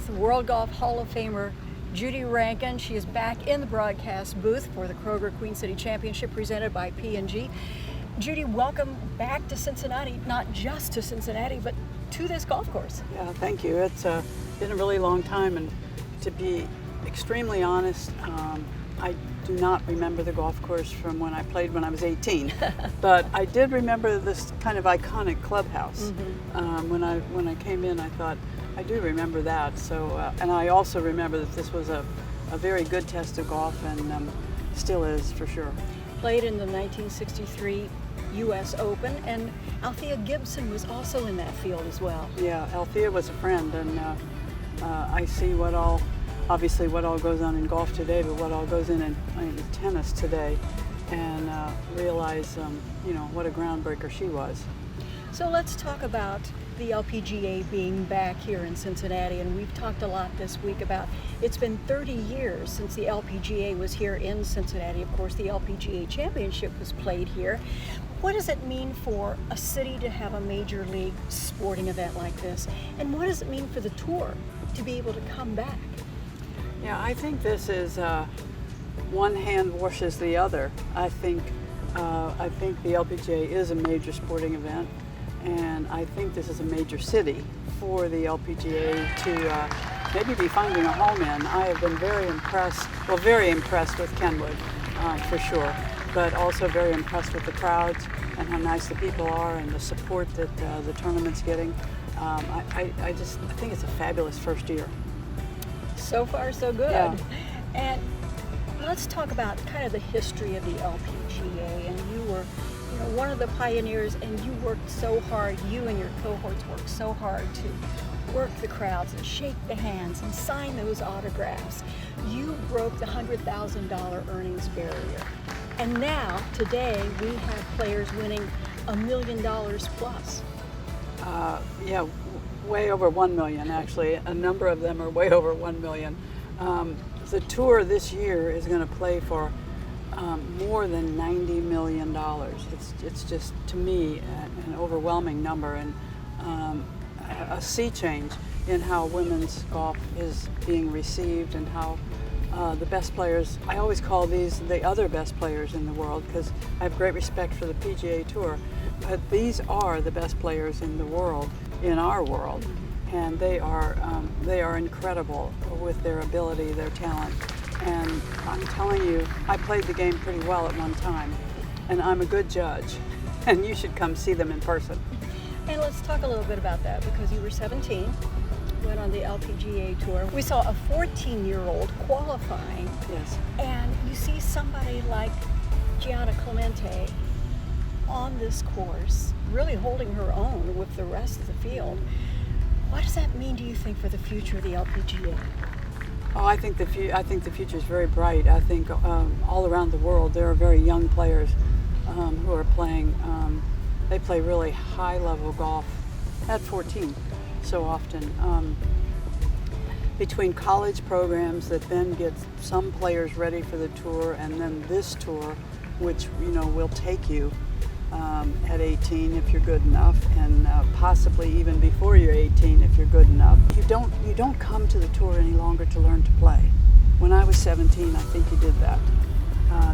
with World Golf Hall of Famer Judy Rankin. She is back in the broadcast booth for the Kroger Queen City Championship presented by P&G. Judy, welcome back to Cincinnati, not just to Cincinnati, but to this golf course. Yeah, thank you. It's been a really long time, and to be extremely honest, I do not remember the golf course from when I played when I was 18, but I did remember this kind of iconic clubhouse. When I came in, I thought, I do remember that. So, and I also remember that this was a very good test of golf, and still is for sure. Played in the 1963 U.S. Open, and Althea Gibson was also in that field as well. Yeah, Althea was a friend, and I see obviously what all goes on in golf today, but what all goes in tennis today, and realize, what a groundbreaker she was. So let's talk about the LPGA being back here in Cincinnati, and we've talked a lot this week about it's been 30 years since the LPGA was here in Cincinnati. Of course, the LPGA Championship was played here. What does it mean for a city to have a major league sporting event like this? And what does it mean for the tour to be able to come back? Yeah, I think this is one hand washes the other. I think the LPGA is a major sporting event, and I think this is a major city for the LPGA to maybe be finding a home in. I have been very impressed with Kenwood, for sure, but also very impressed with the crowds and how nice the people are and the support that the tournament's getting. I think it's a fabulous first year. So far, so good. Yeah. And let's talk about kind of the history of the LPGA. And you were, one of the pioneers, and you worked so hard. You and your cohorts worked so hard to work the crowds and shake the hands and sign those autographs. You broke the $100,000 earnings barrier. And now, today, we have players winning $1 million plus. Yeah. Way over 1 million, actually. A number of them are way over 1 million. The tour this year is going to play for more than $90 million. It's just, to me, an overwhelming number, and a sea change in how women's golf is being received, and how the best players, I always call these the other best players in the world, because I have great respect for the PGA Tour, but these are the best players in the world, in our world, and they are incredible with their ability, their talent. And I'm telling you, I played the game pretty well at one time, and I'm a good judge, and you should come see them in person. And let's talk a little bit about that, because you were 17, went on the LPGA Tour. We saw a 14-year-old qualifying. Yes. And you see somebody like Gianna Clemente on this course, really holding her own with the rest of the field. What does that mean, do you think, for the future of the LPGA? Oh, I think the future is very bright. I think all around the world there are very young players who are playing. They play really high-level golf at 14 so often. Between college programs that then get some players ready for the tour, and then this tour, which will take you at 18 if you're good enough, and possibly even before you're 18 if you're good enough. You don't come to the tour any longer to learn to play. When I was 17, I think you did that.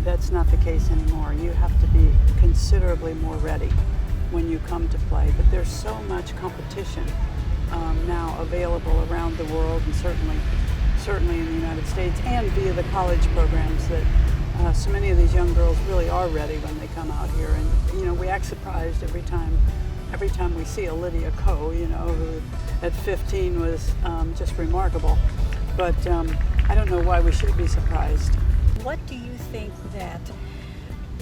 That's not the case anymore. You have to be considerably more ready when you come to play. But there's so much competition now available around the world, and certainly in the United States, and via the college programs, that so many of these young girls really are ready when they come out here. And we act surprised every time we see a Lydia Ko, who at 15 was just remarkable. But I don't know why we should be surprised. What do you think that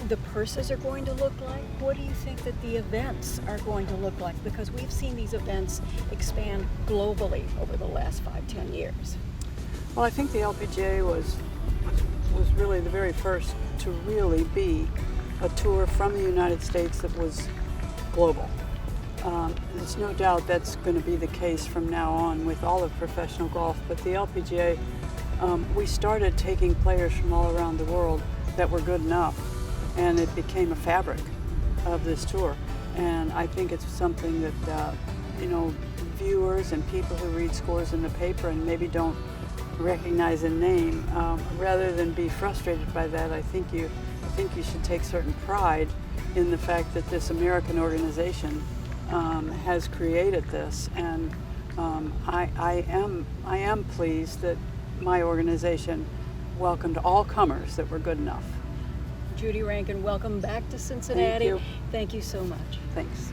the purses are going to look like? What do you think that the events are going to look like? Because we've seen these events expand globally over the last 5-10 years. Well, I think the LPGA was really the very first to really be a tour from the United States that was global. There's no doubt that's going to be the case from now on with all of professional golf, but the LPGA, we started taking players from all around the world that were good enough, and it became a fabric of this tour. And I think it's something that viewers and people who read scores in the paper and maybe don't recognize a name, rather than be frustrated by that, I think you should take certain pride in the fact that this American organization has created this, and I am pleased that my organization welcomed all comers that were good enough. Judy Rankin, welcome back to Cincinnati. Thank you. Thank you so much. Thanks.